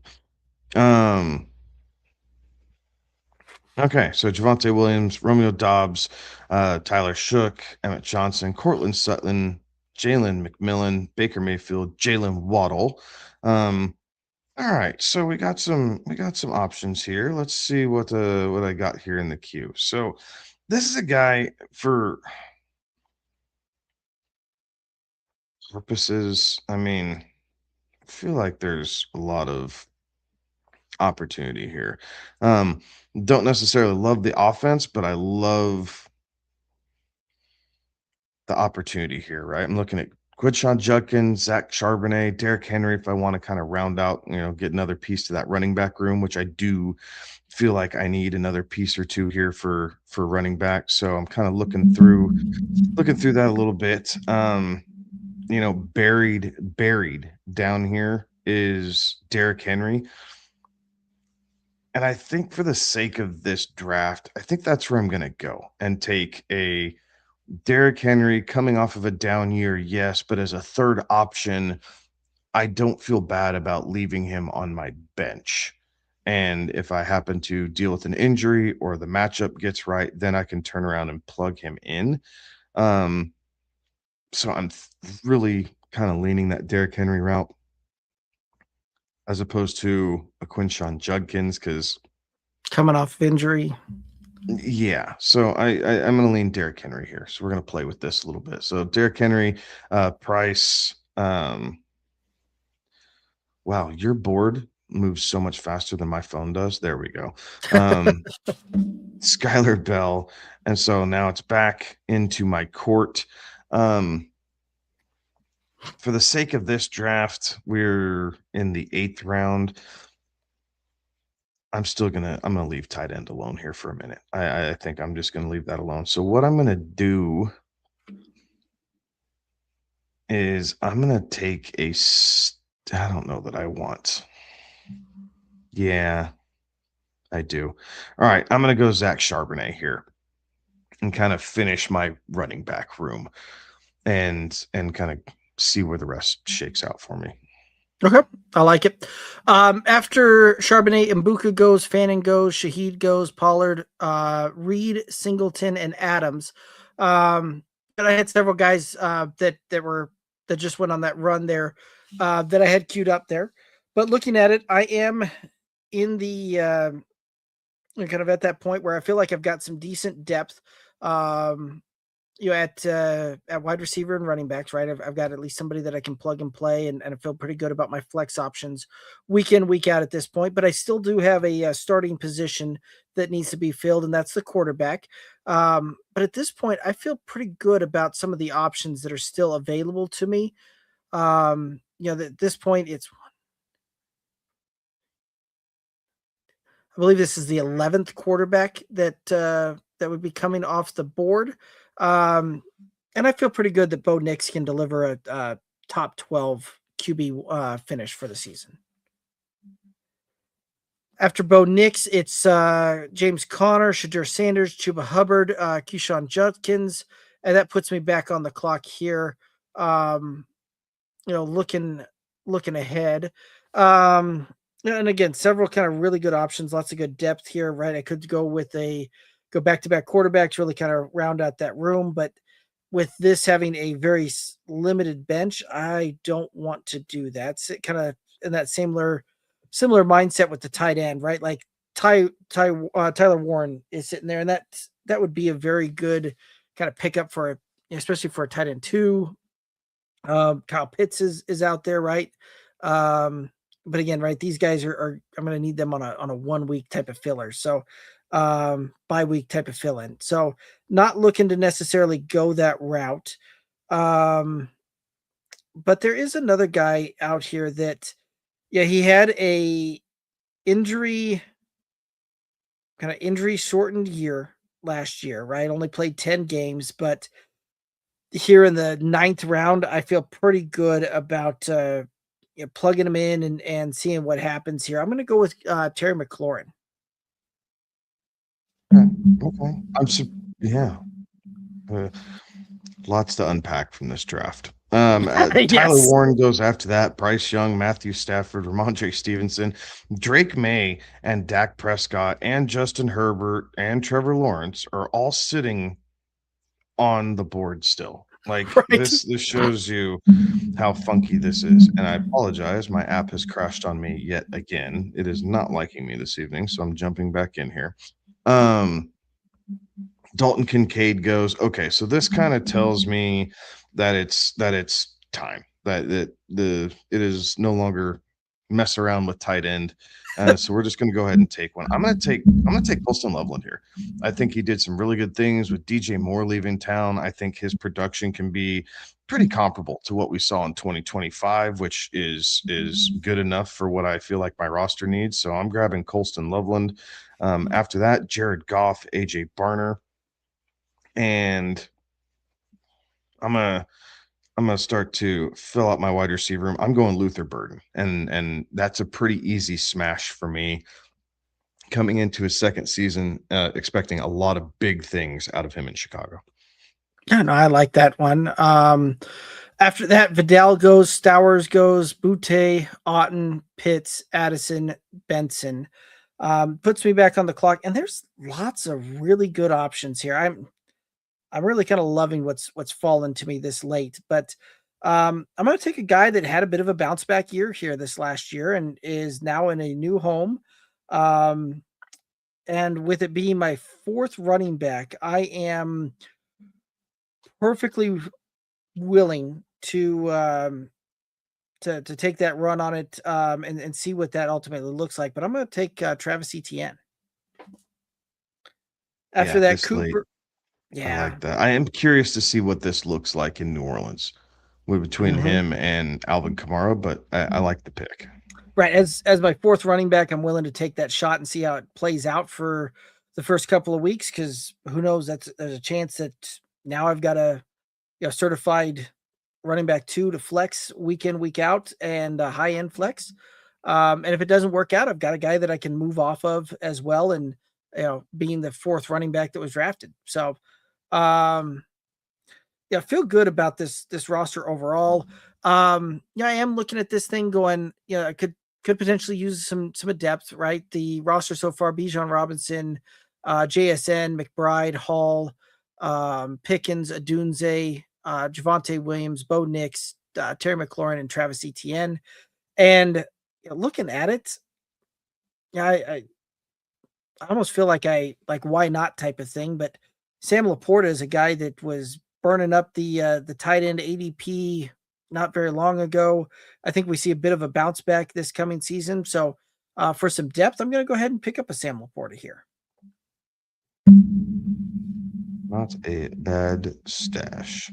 Okay, so Javonte Williams, Romeo Doubs, Tyler Shook, Emmett Johnson, Cortland Sutton, Jalen McMillan, Baker Mayfield, Jalen Waddle. All right, so we got some options here. Let's see what I got here in the queue. So this is a guy for purposes. I mean, I feel like there's a lot of opportunity here. Don't necessarily love the offense, but I love the opportunity here, right? I'm looking at Quinshon Judkins, Zach Charbonnet, Derrick Henry, if I want to kind of round out, get another piece to that running back room, which I do feel like I need another piece or two here for running back. So I'm kind of looking through that a little bit. Buried down here is Derrick Henry. And I think for the sake of this draft, I think that's where I'm going to go and take a Derrick Henry coming off of a down year, yes, but as a third option, I don't feel bad about leaving him on my bench. And if I happen to deal with an injury or the matchup gets right, then I can turn around and plug him in. So I'm really kind of leaning that Derrick Henry route as opposed to a Quinshon Judkins because coming off injury. Yeah, so I'm going to lean Derrick Henry here. So we're going to play with this a little bit. So Derrick Henry, price. Wow, your board moves so much faster than my phone does. There we go. Skylar Bell, and so now it's back into my court. For the sake of this draft, we're in the 8th round. I'm gonna leave tight end alone here for a minute. I think I'm just gonna leave that alone. So what I'm gonna do is I'm gonna take I don't know that I want. Yeah, I do. All right, I'm gonna go Zach Charbonnet here and kind of finish my running back room and kind of see where the rest shakes out for me. Okay, I like it. After Charbonnet, Mbuka goes, Fannin goes, Shaheed goes, Pollard, Reed, Singleton, and Adams. But I had several guys that just went on that run there that I had queued up there. But looking at it, I am in the kind of at that point where I feel like I've got some decent depth. At wide receiver and running backs, right? I've got at least somebody that I can plug and play, and I feel pretty good about my flex options week in, week out at this point. But I still do have a starting position that needs to be filled, and that's the quarterback. But at this point, I feel pretty good about some of the options that are still available to me. At this point, I believe this is the 11th quarterback that would be coming off the board. And I feel pretty good that Bo Nix can deliver a top 12 QB finish for the season. After Bo Nix, it's James Conner, Shadur Sanders, Chuba Hubbard, Quinshon Judkins, and that puts me back on the clock here. Looking ahead. And again, several kind of really good options, lots of good depth here, right? I could go back-to-back quarterbacks, really kind of round out that room, but with this having a very limited bench, I don't want to do that. It's kind of in that similar mindset with the tight end, right? Like Tyler Warren is sitting there, and that would be a very good kind of pickup especially for a tight end too. Kyle Pitts is out there, right? But again, right, these guys are I'm going to need them on a 1 week type of filler. So bye week type of fill in. So not looking to necessarily go that route. But there is another guy out here that, yeah, he had a injury shortened year last year, right? Only played 10 games, but here in the 9th round, I feel pretty good about plugging him in and seeing what happens here. I'm going to go with Terry McLaurin. Okay. Yeah. Lots to unpack from this draft. Tyler Yes. Warren goes after that. Bryce Young, Matthew Stafford, Ramondre Stevenson, Drake May, and Dak Prescott, and Justin Herbert, and Trevor Lawrence are all sitting on the board still. Like Right. this shows you how funky this is. And I apologize, my app has crashed on me yet again. It is not liking me this evening, so I'm jumping back in here. Dalton Kincaid goes, okay, so this kind of tells me that it's time, that it is no longer mess around with tight end. So we're just going to go ahead and take one. I'm going to take Colston Loveland here. I think he did some really good things with DJ Moore leaving town. I think his production can be pretty comparable to what we saw in 2025, which is good enough for what I feel like my roster needs. So I'm grabbing Colston Loveland. After that, Jared Goff, AJ Barner. And I'm gonna start to fill out my wide receiver room. I'm going Luther Burden, and that's a pretty easy smash for me. Coming into his second season, expecting a lot of big things out of him in Chicago. Yeah, no, I like that one. After that, Vidal goes, Stowers goes, Butte, Otten, Pitts, Addison, Benson. Puts me back on the clock, and there's lots of really good options here. I'm really kind of loving what's fallen to me this late, but I'm going to take a guy that had a bit of a bounce back year here this last year and is now in a new home. And with it being my 4th running back, I am perfectly willing to take that run on it and see what that ultimately looks like. But I'm going to take Travis Etienne. After that, Cooper. Late. Yeah, I like that. I am curious to see what this looks like in New Orleans between him and Alvin Kamara, but I like the pick. Right. As my 4th running back, I'm willing to take that shot and see how it plays out for the first couple of weeks, because who knows, there's a chance that now I've got a certified running back 2 to flex week in, week out, and a high end flex. And if it doesn't work out, I've got a guy that I can move off of as well, and being the 4th running back that was drafted. So yeah, I feel good about this roster overall. Yeah, I am looking at this thing going, I could potentially use some depth, right? The roster so far: Bijan Robinson, JSN, McBride, Hall, Pickens, Adunze, Javonte Williams, Bo Nix, Terry McLaurin, and Travis Etienne. And looking at it, yeah, I almost feel like why not type of thing. But Sam Laporta is a guy that was burning up the tight end ADP not very long ago. I think we see a bit of a bounce back this coming season. So for some depth, I'm going to go ahead and pick up a Sam Laporta here. Not a bad stash.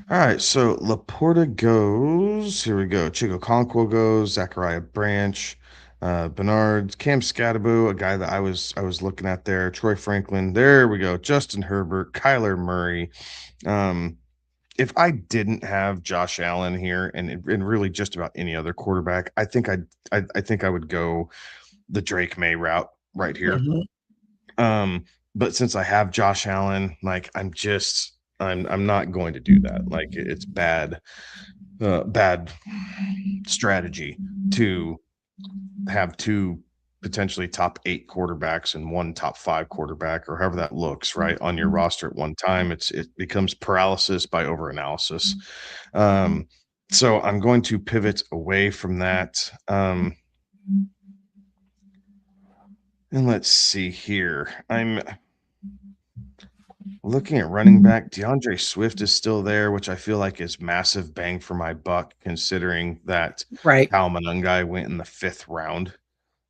All right, so Laporta goes. Here we go. Chico Conquo goes. Zachariah Branch, Bernard, Cam Scattaboo, a guy that I was looking at there. Troy Franklin. There we go. Justin Herbert, Kyler Murray. If I didn't have Josh Allen here and really just about any other quarterback, I think I would go the Drake May route right here. But since I have Josh Allen, like I'm not going to do that. Like it's bad strategy to have 2 potentially top 8 quarterbacks and 1 top 5 quarterback, or however that looks, right, on your roster at one time. It becomes paralysis by overanalysis. So I'm going to pivot away from that. And let's see here. I'm looking at running back. DeAndre Swift is still there, which I feel like is massive bang for my buck, considering that Right. Kyle Monangai went in the 5th round.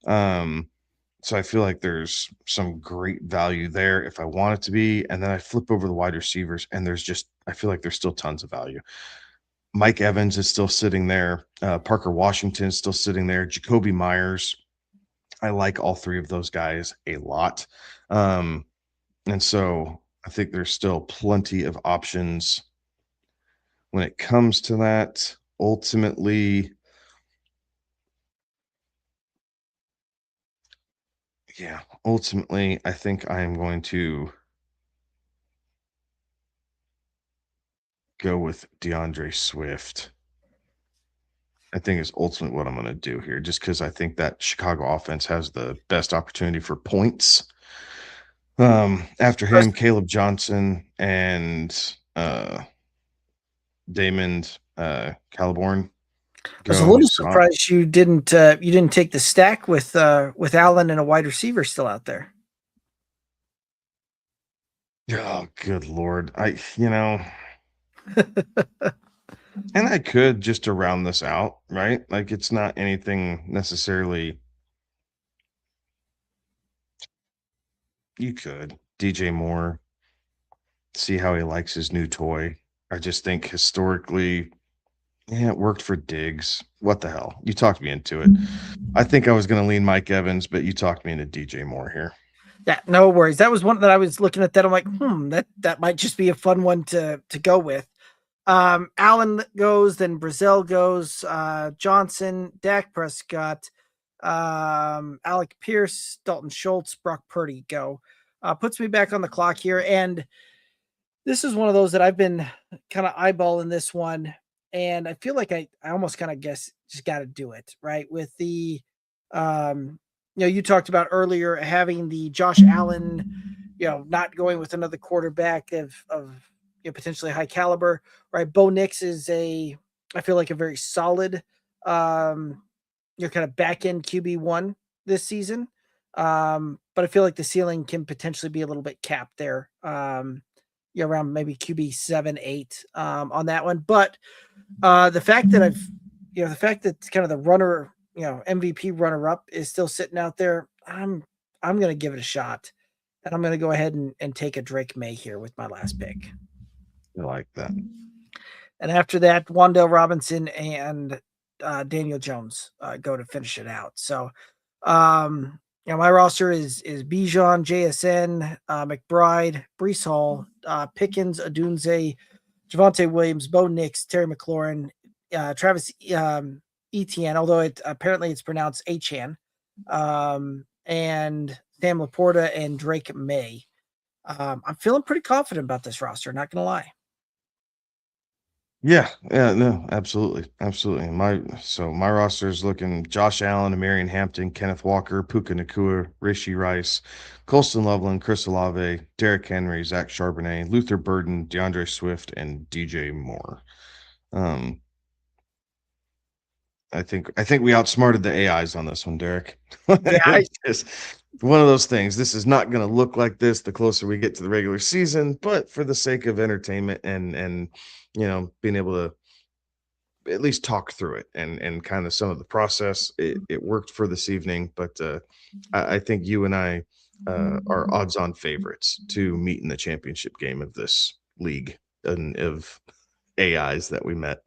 So I feel like there's some great value there if I want it to be. And then I flip over the wide receivers, and I feel like there's still tons of value. Mike Evans is still sitting there. Parker Washington is still sitting there. Jacoby Myers. I like all 3 of those guys a lot. And so I think there's still plenty of options when it comes to that. Ultimately, I think I am going to go with DeAndre Swift. I think is ultimately what I'm going to do here, just because I think that Chicago offense has the best opportunity for points. After him, Caleb Johnson and Damon Caliborn. I was a little surprised you didn't take the stack with Allen and a wide receiver still out there. Oh, good Lord. And I could, just to round this out, right? Like, it's not anything necessarily. You could DJ Moore, see how he likes his new toy. I just think historically, it worked for Diggs. What the hell? You talked me into it. I think I was going to lean Mike Evans, but you talked me into DJ Moore here. Yeah, no worries. That was one that I was looking at that. I'm like, that might just be a fun one to go with. Allen goes, then Brazil goes, Johnson, Dak Prescott, Alec Pierce, Dalton Schultz, Brock Purdy go. Puts me back on the clock here. And this is one of those that I've been kind of eyeballing this one. And I feel like I almost kind of guess just got to do it, right? With the, you talked about earlier having the Josh Allen, not going with another quarterback of potentially high caliber, right? Bo Nix is I feel like a very solid, kind of back end QB1 this season. But I feel like the ceiling can potentially be a little bit capped there, around maybe QB 7-8 on that one. But the fact that the fact that kind of the runner, MVP runner up is still sitting out there, I'm going to give it a shot, and I'm going to go ahead and take a Drake May here with my last pick. I like that. And after that, Wan'Dale Robinson and Daniel Jones go to finish it out. So, my roster is Bijan, JSN, McBride, Breece Hall, Pickens, Adunze, Javonte Williams, Bo Nix, Terry McLaurin, Travis Etienne, although apparently it's pronounced Achan, and Sam Laporta and Drake May. I'm feeling pretty confident about this roster, not going to lie. Yeah, no, absolutely. My roster is looking Josh Allen, Amarian Hampton, Kenneth Walker, Puka Nacua, Rishi Rice, Colston Loveland, Chris Olave, Derrick Henry, Zach Charbonnet, Luther Burden, DeAndre Swift, and DJ Moore. I think we outsmarted the AIs on this one, Derek. Yeah, it's one of those things. This is not going to look like this the closer we get to the regular season, but for the sake of entertainment and being able to at least talk through it and kind of some of the process, it worked for this evening. But I think you and I are odds-on favorites to meet in the championship game of this league and of AIs that we met.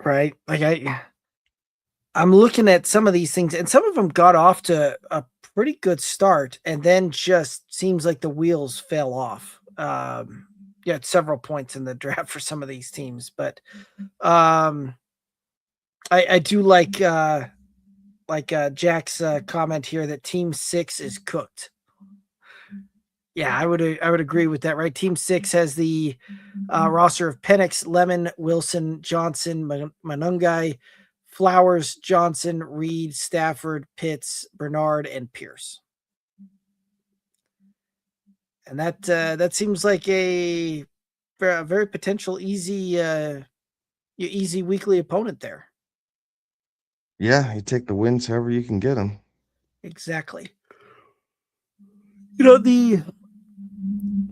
Right. Like I'm looking at some of these things, and some of them got off to a pretty good start, and then just seems like the wheels fell off. At several points in the draft for some of these teams, but I do like Jack's comment here that Team 6 is cooked. Yeah, I would agree with that. Right, Team 6 has the roster of Penix, Lemon, Wilson, Johnson, Manungai, Flowers, Johnson, Reed, Stafford, Pitts, Bernard, and Pierce. And that seems like a very potential easy weekly opponent there. Yeah, you take the wins however you can get them. Exactly. The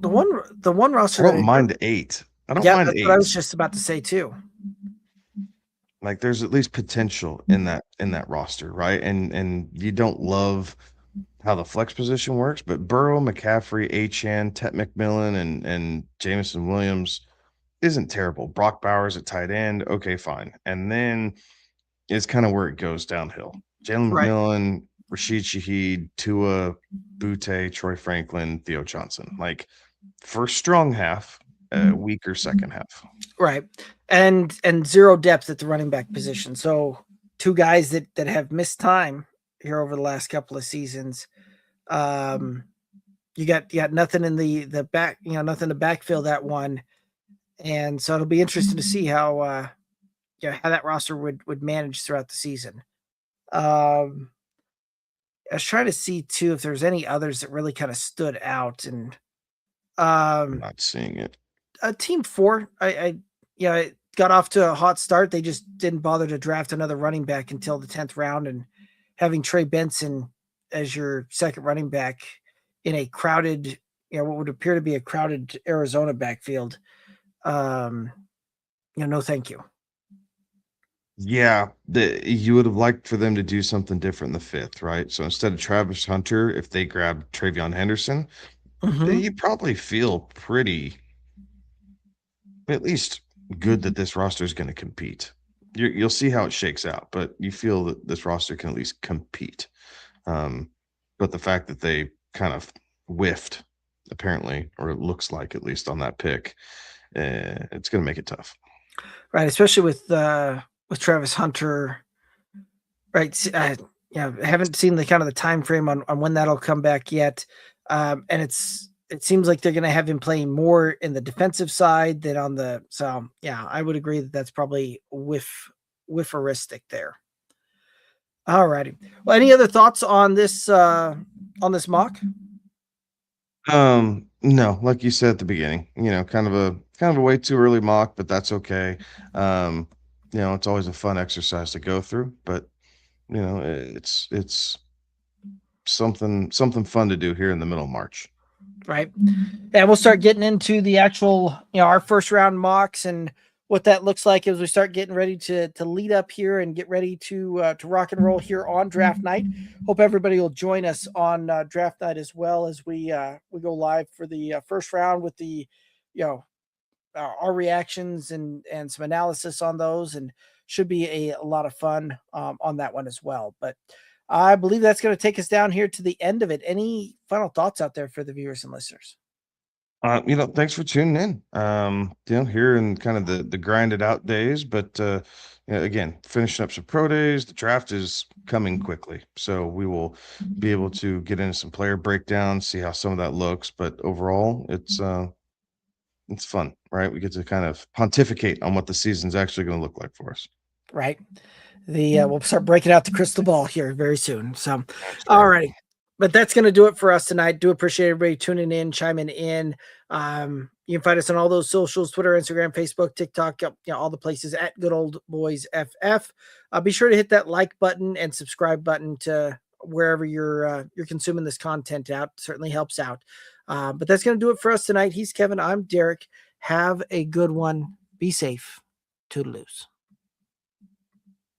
one roster. I don't mind 8. I don't mind that's 8. what I was just about to say too. Like there's at least potential in that roster, right? And you don't love how the flex position works, but Burrow, McCaffrey, Achane, Tet McMillan, and Jameson Williams isn't terrible. Brock Bowers at tight end, okay, fine. And then it's kind of where it goes downhill. Jalen McMillan, Rashid Shaheed, Tua, Butte, Troy Franklin, Theo Johnson. Like first strong half, weaker second half. Right. And zero depth at the running back position. So 2 guys that have missed time here over the last couple of seasons. You got nothing in the back, nothing to backfill that one. And so it'll be interesting to see how that roster would manage throughout the season. I was trying to see too if there's any others that really kind of stood out, and I'm not seeing it. Team 4, it got off to a hot start. They just didn't bother to draft another running back until the 10th round, and having Trey Benson as your second running back in a crowded, what would appear to be a crowded Arizona backfield. No, thank you. Yeah, you would have liked for them to do something different in the 5th, right? So instead of Travis Hunter, if they grabbed Travion Henderson, you probably feel pretty, at least good that this roster is going to compete. You'll see how it shakes out, but you feel that this roster can at least compete. But the fact that they kind of whiffed, apparently, or it looks like at least on that pick, it's going to make it tough. Right, especially with Travis Hunter. Right, I haven't seen the kind of the time frame on when that'll come back yet, and it seems like they're going to have him playing more in the defensive side than on the. So yeah, I would agree that that's probably whifferistic there. All righty. Well, any other thoughts on this mock? No, like you said at the beginning, kind of a way too early mock, but that's okay. It's always a fun exercise to go through, but it's something fun to do here in the middle of March. Right. And we'll start getting into the actual, our first round mocks and what that looks like as we start getting ready to lead up here and get ready to rock and roll here on draft night. Hope everybody will join us on draft night as well as we go live for the first round with the, our reactions and some analysis on those, and should be a lot of fun on that one as well. But I believe that's going to take us down here to the end of it. Any final thoughts out there for the viewers and listeners? Thanks for tuning in. Here in kind of the grinded out days, but again, finishing up some pro days. The draft is coming quickly, so we will be able to get into some player breakdowns, see how some of that looks. But overall, it's fun, right? We get to kind of pontificate on what the season's actually going to look like for us. Right. We'll start breaking out the crystal ball here very soon. So, all righty. But that's going to do it for us tonight. Do appreciate everybody tuning in, chiming in. You can find us on all those socials, Twitter, Instagram, Facebook, TikTok, all the places at Good Old Boys FF. Be sure to hit that like button and subscribe button to wherever you're consuming this content out. Certainly helps out. But that's going to do it for us tonight. He's Kevin. I'm Derek. Have a good one. Be safe. Toodaloos.